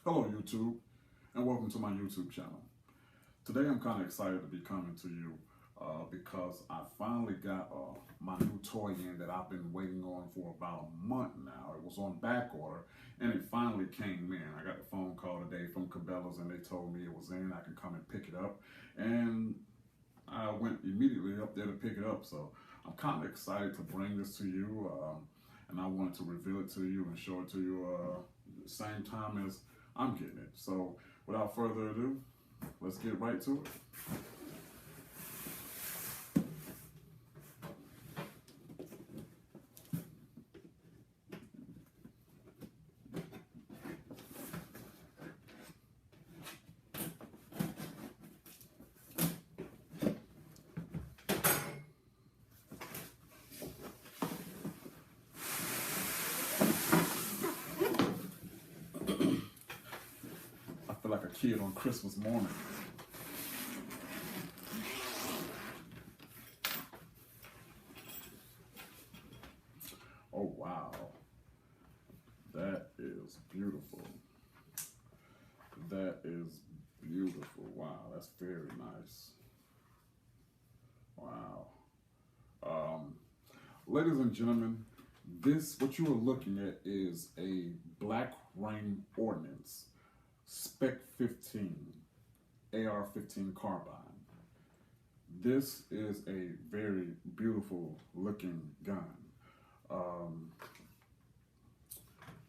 Hello YouTube, and welcome to my YouTube channel. Today I'm kind of excited to be coming to you because I finally got my new toy in that I've been waiting on for about a month now. It was on back order and it finally came in. I got a phone call today from Cabela's and they told me it was in. I can come and pick it up, and I went immediately up there to pick it up. So I'm kind of excited to bring this to you, and I wanted to reveal it to you and show it to you at the same time as I'm getting it. So without further ado, let's get right to it. I feel like a kid on Christmas morning. Oh wow, that is beautiful. That is beautiful. Wow, that's very nice. Wow. Um, Ladies and gentlemen, what you are looking at is a Black Rain Ordnance Spec 15 AR-15 carbine. This is a very beautiful looking gun.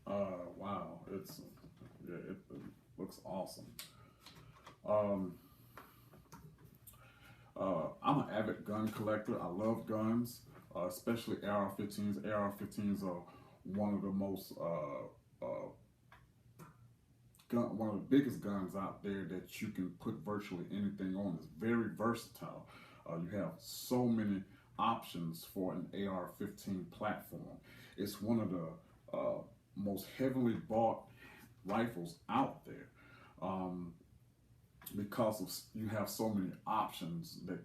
Wow, it looks awesome. I'm an avid gun collector. I love guns, especially AR-15s. AR-15s are one of the most one of the biggest guns out there that you can put virtually anything on. It's very versatile. You have so many options for an AR-15 platform. It's one of the most heavily bought rifles out there because you have so many options that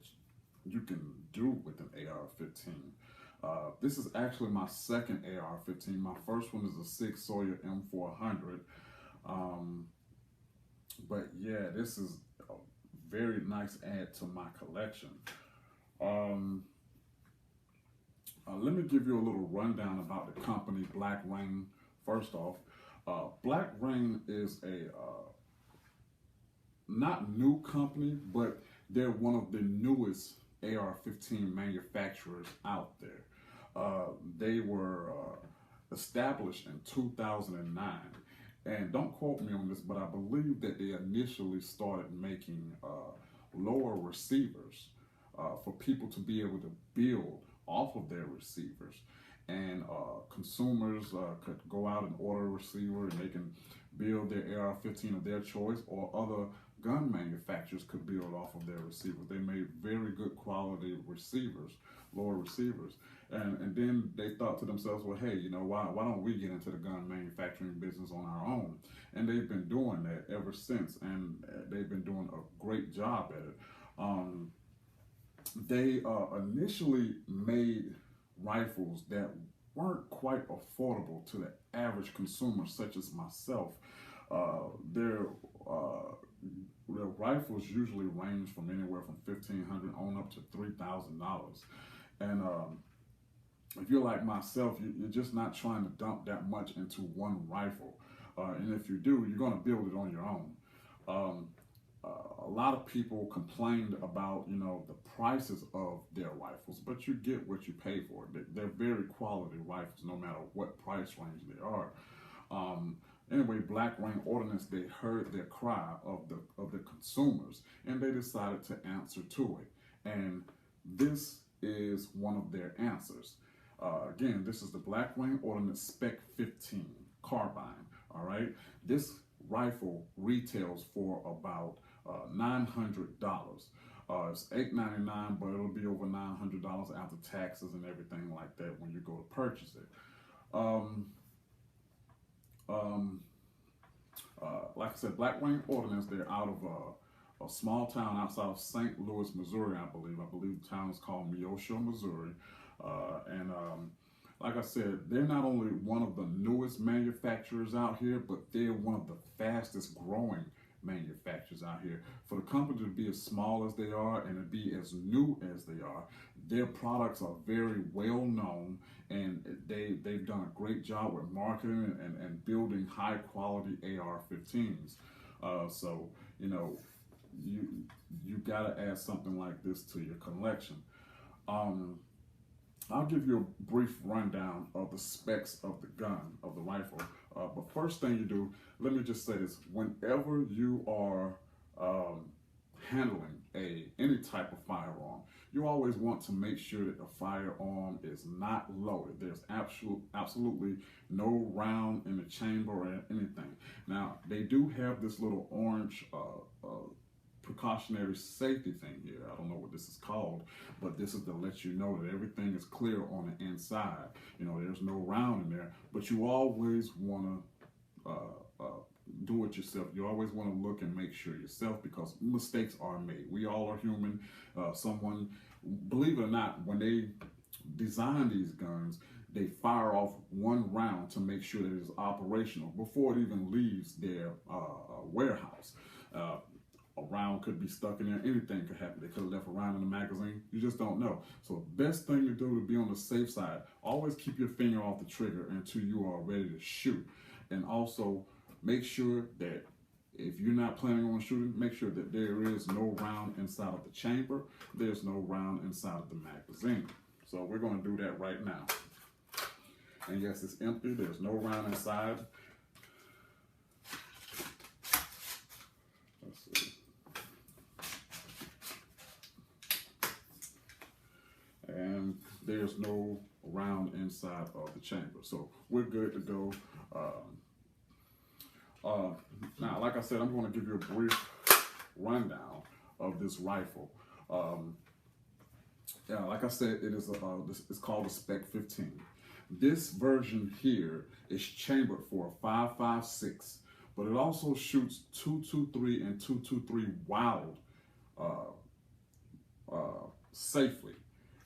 you can do with an AR-15. This is actually my second AR-15. My first one is a Sig Sauer M400. But yeah, this is a very nice add to my collection. Let me give you a little rundown about the company Black Rain. First off, Black Rain is a not new company, but they're one of the newest AR-15 manufacturers out there. They were established in 2009. And don't quote me on this, but I believe that they initially started making lower receivers for people to be able to build off of their receivers. And consumers could go out and order a receiver and they can build their AR-15 of their choice, or other gun manufacturers could build off of their receivers. They made very good quality receivers, lower receivers. And then they thought to themselves, well, hey, you know, why don't we get into the gun manufacturing business on our own? And they've been doing that ever since, and they've been doing a great job at it. They initially made rifles that weren't quite affordable to the average consumer, such as myself. Their rifles usually range from anywhere from $1,500 on up to $3,000. And if you're like myself, you're just not trying to dump that much into one rifle. And if you do, you're going to build it on your own. A lot of people complained about, you know, the prices of their rifles, but you get what you pay for. They're very quality rifles, no matter what price range they are. Anyway, Black Rain Ordnance, they heard their cry of the consumers, and they decided to answer to it. And this is one of their answers. Again, this is the Black Rain Ordnance Spec 15 carbine. All right, this rifle retails for about $900. It's $899, but it'll be over $900 after taxes and everything like that when you go to purchase it. Like I said, Black Rain Ordnance, they're out of a small town outside of St. Louis, Missouri, I believe. I believe the town is called Neosho, Missouri. like I said, they're not only one of the newest manufacturers out here, but they're one of the fastest growing manufacturers out here. For the company to be as small as they are and to be as new as they are, their products are very well known, and they've done a great job with marketing and building high quality AR-15s. So you know, you got to add something like this to your collection. I'll give you a brief rundown of the specs of the gun, of the rifle. But first thing you do, let me just say this: whenever you are handling any type of firearm, you always want to make sure that the firearm is not loaded. There's absolutely no round in the chamber or anything. Now, they do have this little orange precautionary safety thing here. I don't know what this is called, but this is to let you know that everything is clear on the inside. You know, there's no round in there, but you always want to do it yourself. You always want to look and make sure yourself, because mistakes are made. We all are human. Someone, believe it or not, when they design these guns, they fire off one round to make sure that it's operational before it even leaves their warehouse. A round could be stuck in there. Anything could happen. They could have left a round in the magazine. You just don't know. So the best thing to do to be on the safe side, always keep your finger off the trigger until you are ready to shoot. And also make sure that if you're not planning on shooting, make sure that there is no round inside of the chamber. There's no round inside of the magazine. So we're going to do that right now. And yes, it's empty. There's no round inside. Let's see. And there's no round inside of the chamber. So we're good to go. Now, like I said, I'm going to give you a brief rundown of this rifle. Yeah, like I said, it is it's called a Spec 15. This version here is chambered for a 5.56, but it also shoots 223 and 223 wild safely.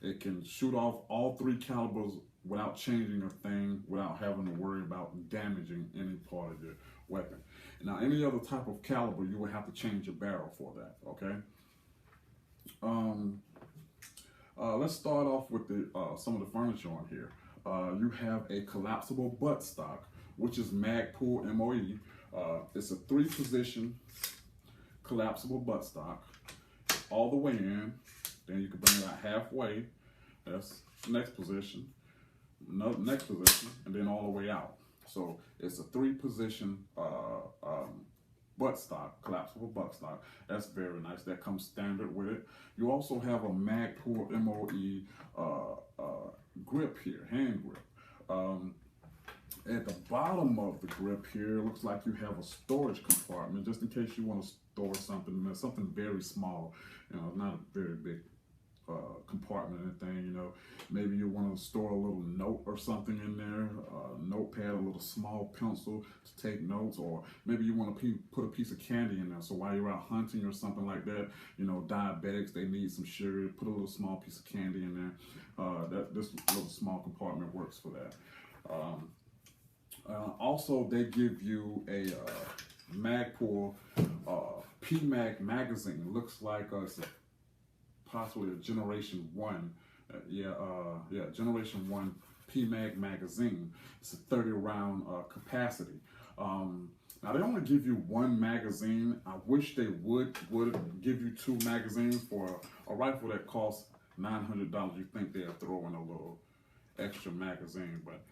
It can shoot off all three calibers without changing a thing, without having to worry about damaging any part of your weapon. Now, any other type of caliber, you would have to change your barrel for that, okay? Let's start off with some of the furniture on here. You have a collapsible buttstock, which is Magpul MOE. It's a 3-position collapsible buttstock, all the way in. Then you can bring it out halfway. That's the next position. Next position, and then all the way out. So it's a 3-position buttstock, collapsible buttstock. That's very nice. That comes standard with it. You also have a Magpul MOE grip here, hand grip. At the bottom of the grip here, looks like you have a storage compartment, just in case you want to store something very small. You know, not a very big compartment or anything. You know, maybe you want to store a little note or something in there, a notepad, a little small pencil to take notes, or maybe you want to put a piece of candy in there. So while you're out hunting or something like that, you know, diabetics, they need some sugar. Put a little small piece of candy in there. This little small compartment works for that. Also, they give you a Magpul PMag magazine. It looks like it's possibly a Generation 1. Generation 1 PMag magazine. It's a 30-round capacity. Now, they only give you one magazine. I wish they would give you 2 magazines for a rifle that costs $900. You think they'll throw in a little extra magazine, but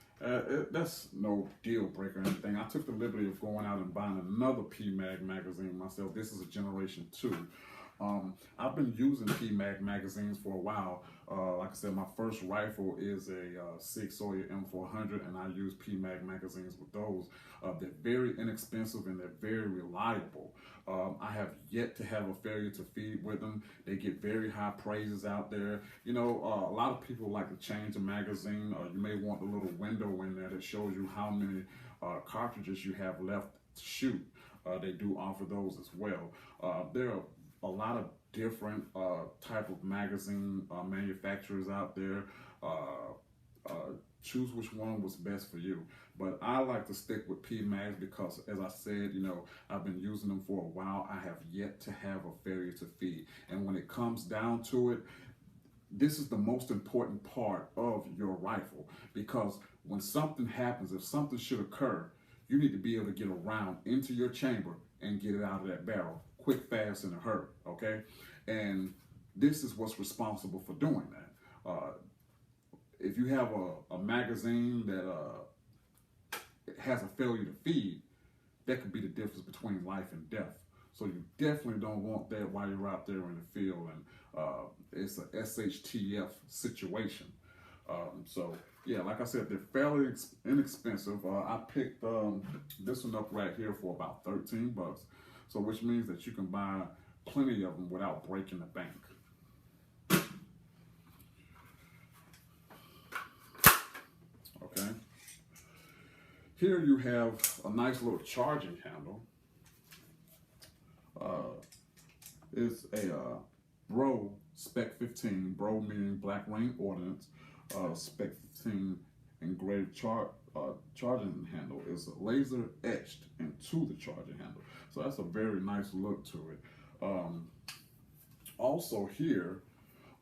that's no deal breaker or anything. I took the liberty of going out and buying another PMag magazine myself. This is a Generation 2. I've been using PMag magazines for a while. Like I said, my first rifle is a Sig Sauer M400, and I use PMag magazines with those. They're very inexpensive and they're very reliable. I have yet to have a failure to feed with them. They get very high praises out there. You know, a lot of people like to change a magazine. You may want a little window in there that shows you how many cartridges you have left to shoot. They do offer those as well. There are a lot of different type of magazine manufacturers out there. Choose which one was best for you. But I like to stick with PMags because, as I said, you know, I've been using them for a while. I have yet to have a failure to feed. And when it comes down to it, this is the most important part of your rifle, because when something happens, if something should occur, you need to be able to get around into your chamber and get it out of that barrel quick, fast, in a hurry, okay? And this is what's responsible for doing that. If you have a magazine that has a failure to feed, that could be the difference between life and death. So you definitely don't want that while you're out there in the field, and it's a SHTF situation. So yeah, like I said, they're fairly inexpensive. I picked this one up right here for about 13 bucks. So which means that you can buy plenty of them without breaking the bank. Okay. Here you have a nice little charging handle. It's a Bro spec 15, Bro meaning Black Rain Ordnance, spec 15 engraved charging handle is laser etched into the charging handle. So that's a very nice look to it. Also here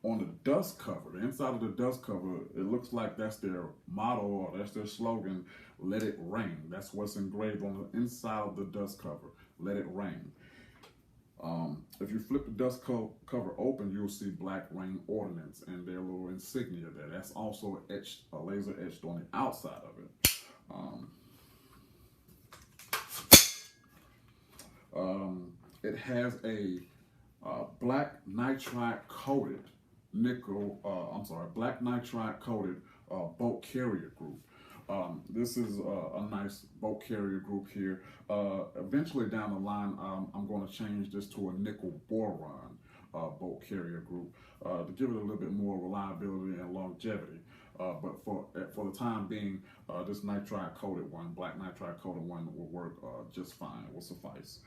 on the dust cover, the inside of the dust cover, it looks like that's their motto or that's their slogan, let it rain. That's what's engraved on the inside of the dust cover, let it rain. If you flip the dust cover open, you'll see Black Rain Ordnance and their little insignia there. That's also etched, laser etched on the outside of it. It has a black nitride coated black nitride coated boat carrier group. This is a nice boat carrier group here. Eventually down the line, I'm going to change this to a nickel boron boat carrier group to give it a little bit more reliability and longevity. But for the time being, this nitride coated one, black nitride coated one, will work just fine. It will suffice.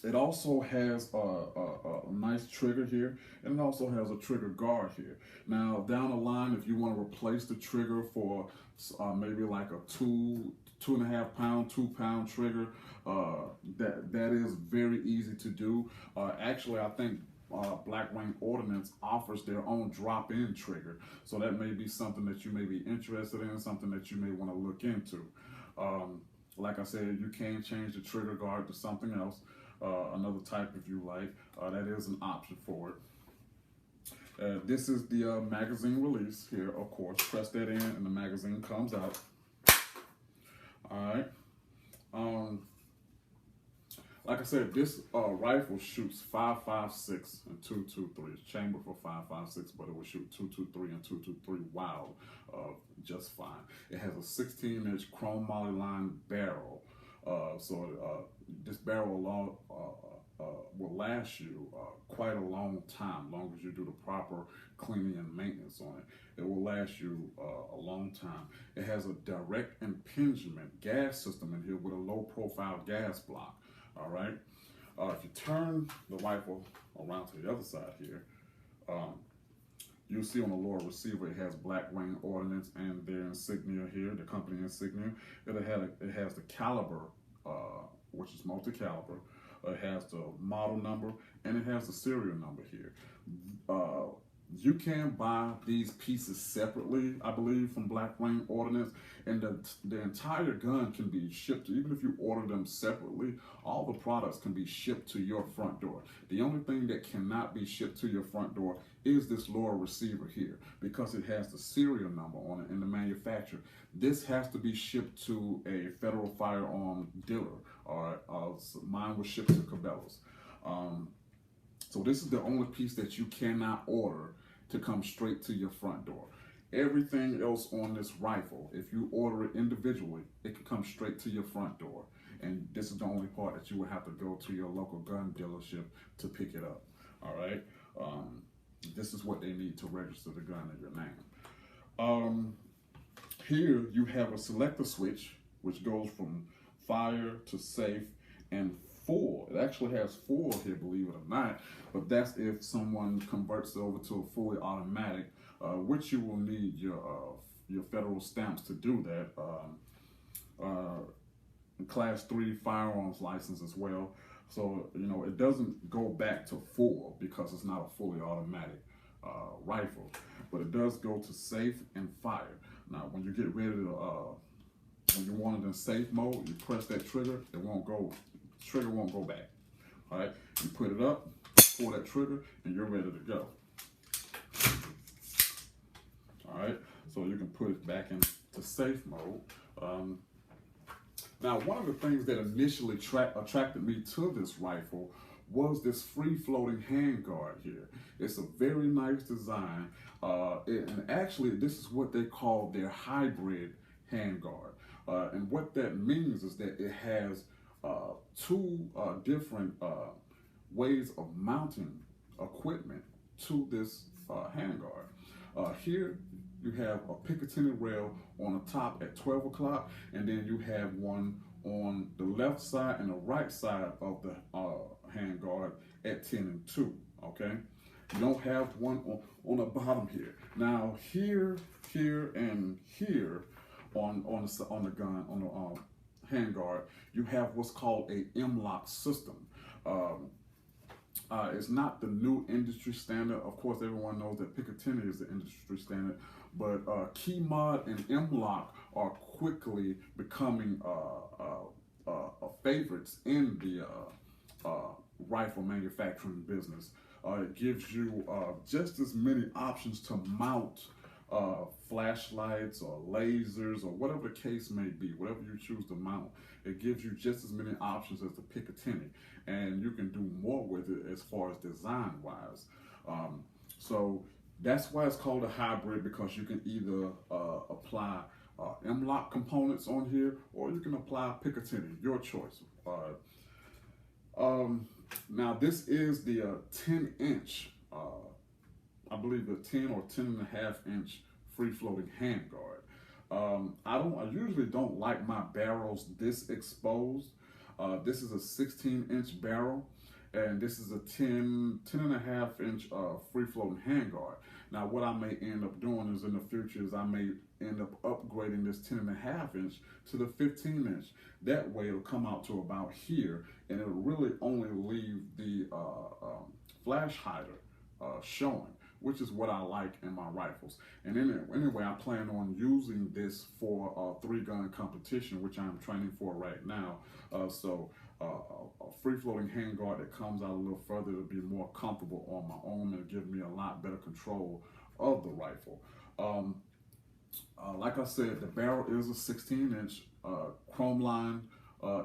It also has a nice trigger here, and it also has a trigger guard here. Now, down the line, if you want to replace the trigger for maybe like a 2.5 pound, 2 pound trigger, that is very easy to do. Actually, I think Black Rain Ordnance offers their own drop-in trigger, so that may be something that you may be interested in, something that you may want to look into. Like I said, you can change the trigger guard to something else. Another type if you like. That is an option for it. This is the magazine release here, of course. Press that in and the magazine comes out. Alright. Like I said, this rifle shoots 5.56 and 2.23. It's chambered for 5.56, but it will shoot 2.23 and 2.23 wild just fine. It has a 16-inch chrome moly line barrel. This barrel will last you quite a long time, long as you do the proper cleaning and maintenance on it. It will last you a long time. It has a direct impingement gas system in here with a low profile gas block. All right. If you turn the rifle around to the other side here, you'll see on the lower receiver it has Black Rain Ordnance and their insignia here, the company insignia. It has the caliber, which is multi-caliber. It has the model number and it has the serial number here. You can buy these pieces separately, I believe, from Black Rain Ordnance, and the entire gun can be shipped. Even if you order them separately, all the products can be shipped to your front door. The only thing that cannot be shipped to your front door is this lower receiver here, because it has the serial number on it in the manufacturer. This has to be shipped to a federal firearm dealer, or mine was shipped to Cabela's. So this is the only piece that you cannot order to come straight to your front door. Everything else on this rifle, if you order it individually, it can come straight to your front door. And this is the only part that you would have to go to your local gun dealership to pick it up. All right. This is what they need to register the gun in your name. Here you have a selector switch, which goes from fire to safe and full. It actually has full here, believe it or not, but that's if someone converts it over to a fully automatic which you will need your federal stamps to do that. Class 3 firearms license as well. So, you know, it doesn't go back to 4 because it's not a fully automatic rifle, but it does go to safe and fire. Now, when you get ready to, when you want it in safe mode, you press that trigger, the trigger won't go back. All right, you put it up, pull that trigger, and you're ready to go. All right, so you can put it back into safe mode. Now, one of the things that initially attracted me to this rifle was this free-floating handguard here. It's a very nice design, and actually, this is what they call their hybrid handguard. And what that means is that it has two different ways of mounting equipment to this handguard. Here you have a Picatinny rail on the top at 12 o'clock, and then you have one on the left side and the right side of the handguard at 10 and 2, okay? You don't have one on the bottom here. Now here, and here on the gun, on the handguard, you have what's called a M-lock system. It's not the new industry standard. Of course, everyone knows that Picatinny is the industry standard, but key mod and M-lock are quickly becoming favorites in the rifle manufacturing business. It gives you just as many options to mount flashlights or lasers or whatever the case may be, whatever you choose to mount. It gives you just as many options as the Picatinny, and you can do more with it as far as design wise. So that's why it's called a hybrid, because you can either apply M-lock components on here, or you can apply Picatinny, your choice. Now this is the 10-inch, I believe the 10 or 10.5-inch free-floating handguard. I usually don't like my barrels this exposed. This is a 16-inch barrel, and this is a 10.5-inch free-floating handguard. Now, what I may end up doing is in the future is I may end up upgrading this 10.5-inch to the 15-inch. That way, it'll come out to about here, and it'll really only leave the flash hider showing, which is what I like in my rifles. And anyway, I plan on using this for a 3-gun competition, which I'm training for right now. So a free-floating handguard that comes out a little further to be more comfortable on my own and give me a lot better control of the rifle. Like I said, the barrel is a 16-inch chrome line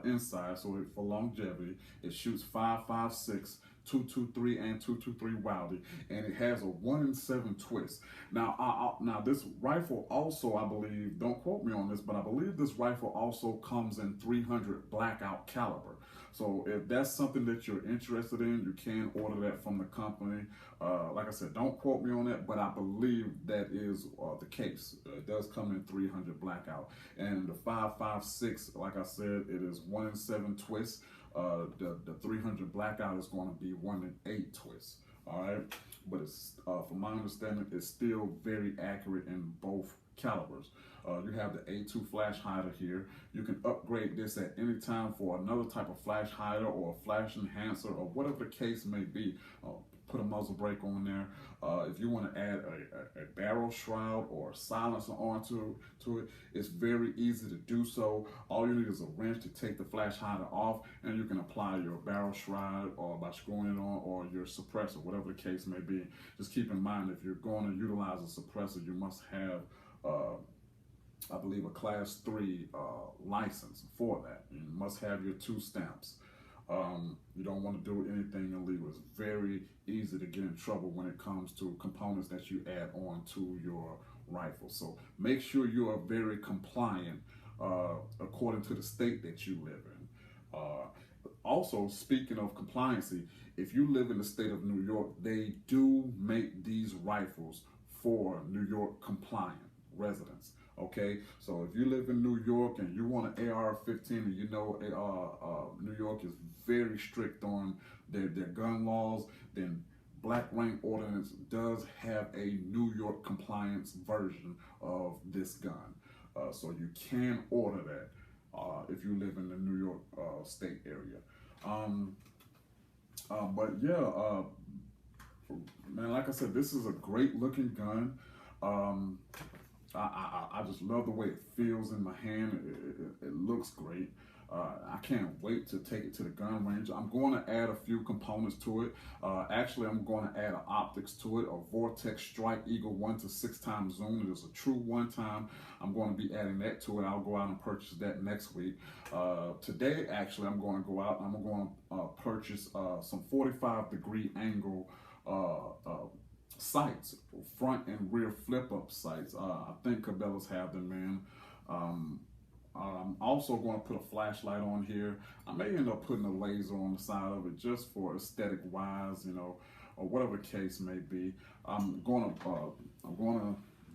inside, so for longevity. It shoots 5.56, 223 and 223 Wildy, and it has a 1-in-7 twist. Now, now this rifle also, I believe, don't quote me on this, but I believe this rifle also comes in 300 blackout caliber. So if that's something that you're interested in, you can order that from the company. Like I said, don't quote me on that, but I believe that is the case. It does come in 300 blackout. And the 5.56, like I said, it is 1-in-7 twist. The 300 blackout is going to be 1-in-8 twist. All right, but it's from my understanding, it's still very accurate in both calibers. You have the A2 flash hider here. You can upgrade this at any time for another type of flash hider or a flash enhancer or whatever the case may be. Put a muzzle brake on there. If you want to add a barrel shroud or a silencer onto it, it's very easy to do so. All you need is a wrench to take the flash hider off, and you can apply your barrel shroud or by screwing it on, or your suppressor, whatever the case may be. Just keep in mind, if you're going to utilize a suppressor, you must have I believe a class 3 license for that. You must have your 2 stamps. You don't want to do anything illegal. It's very easy to get in trouble when it comes to components that you add on to your rifle. So make sure you are very compliant according to the state that you live in. Also, speaking of compliancy, if you live in the state of New York, they do make these rifles for New York compliant residents. Okay, so if you live in New York and you want an AR-15, and you know New York is very strict on their gun laws, then Black Ring Ordnance does have a New York compliance version of this gun. So you can order that if you live in the New York state area. But yeah, man, like I said, this is a great looking gun. I just love the way it feels in my hand. It looks great. I can't wait to take it to the gun range. I'm going to add a few components to it. Actually, I'm going to add an optics to it, a Vortex Strike Eagle 1 to 6 times zoom. It is a true 1 time. I'm going to be adding that to it. I'll go out and purchase that next week. Today, actually, I'm going to go out and I'm going to purchase some 45-degree angle sights, front and rear flip-up sights. I think Cabela's have them, man. I'm also going to put a flashlight on here. I may end up putting a laser on the side of it just for aesthetic wise, you know, or whatever the case may be.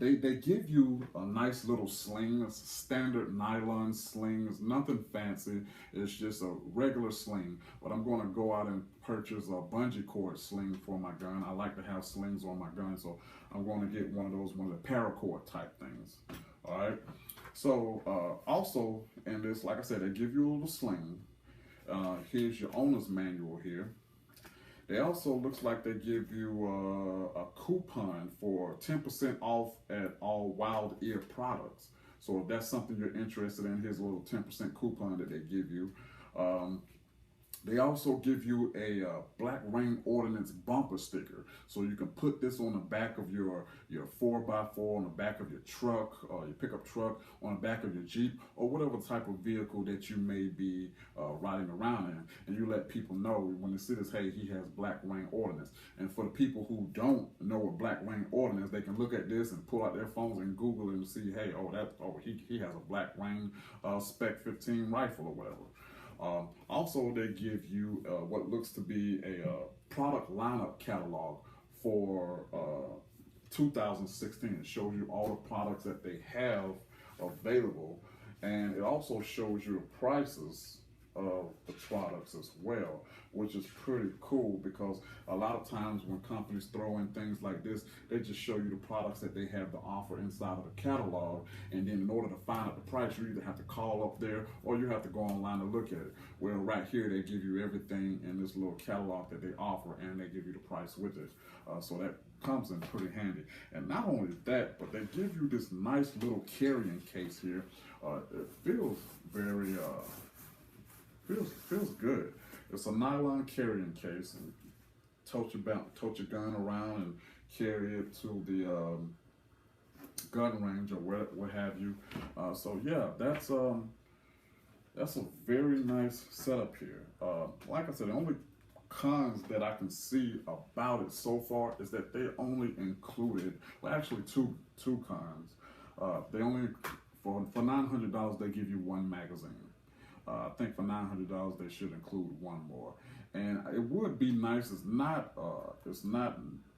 They give you a nice little sling. It's a standard nylon sling. It's nothing fancy. It's just a regular sling. But I'm going to go out and purchase a bungee cord sling for my gun. I like to have slings on my gun, so I'm going to get one of the paracord type things. All right. So also in this, like I said, they give you a little sling. Here's your owner's manual here. They also looks like they give you a coupon for 10% off at all Wild Ear products. So if that's something you're interested in, here's a little 10% coupon that they give you. They also give you a Black Ring Ordnance bumper sticker. So you can put this on the back of your 4x4, on the back of your truck, or your pickup truck, on the back of your Jeep, or whatever type of vehicle that you may be riding around in. And you let people know when they see this, hey, he has Black Ring Ordnance. And for the people who don't know what Black Ring Ordnance, they can look at this and pull out their phones and Google it and see, hey, he has a Black Ring spec 15 rifle or whatever. Also, they give you what looks to be a product lineup catalog for 2016. It shows you all the products that they have available, and it also shows you the prices of the products as well, which is pretty cool because a lot of times when companies throw in things like this, they just show you the products that they have to offer inside of the catalog, and then in order to find out the price, you either have to call up there or you have to go online to look at it. Well, right here they give you everything in this little catalog that they offer, and they give you the price with it. So that comes in pretty handy. And not only that, but they give you this nice little carrying case here. It feels very feels good. It's a nylon carrying case, and tote your gun around and carry it to the gun range or what have you. So yeah, that's a very nice setup here. Like I said, the only cons that I can see about it so far is that they only included, well, actually two cons. They only for $900 they give you one magazine. I think for $900 they should include one more, and it would be nice. It's not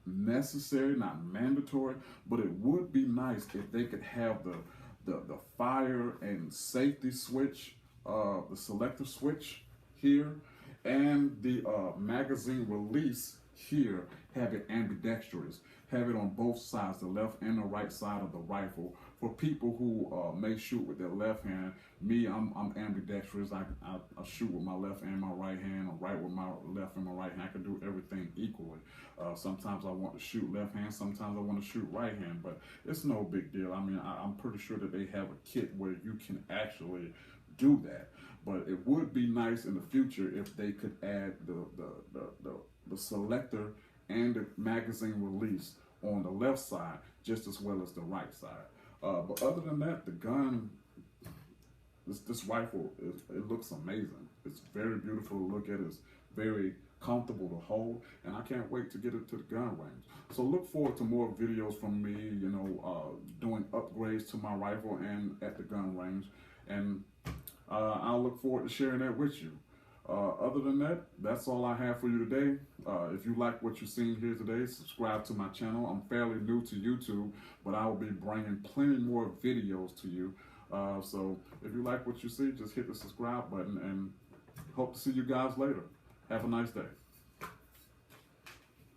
necessary, not mandatory, but it would be nice if they could have the fire and safety switch, the selector switch here, and the magazine release here. Have it ambidextrous. Have it on both sides, the left and the right side of the rifle. For people who may shoot with their left hand, me, I'm ambidextrous. I shoot with my left and my right hand, or right with my left and my right hand. I can do everything equally. Sometimes I want to shoot left hand, sometimes I want to shoot right hand, but it's no big deal. I mean, I'm pretty sure that they have a kit where you can actually do that. But it would be nice in the future if they could add the selector and the magazine release on the left side just as well as the right side. But other than that, the gun, this rifle, it looks amazing. It's very beautiful to look at. It's very comfortable to hold, and I can't wait to get it to the gun range. So look forward to more videos from me, you know, doing upgrades to my rifle and at the gun range, and I'll look forward to sharing that with you. Other than that, that's all I have for you today. If you like what you've seen here today, subscribe to my channel. I'm fairly new to YouTube, but I will be bringing plenty more videos to you. So if you like what you see, just hit the subscribe button, and hope to see you guys later. Have a nice day.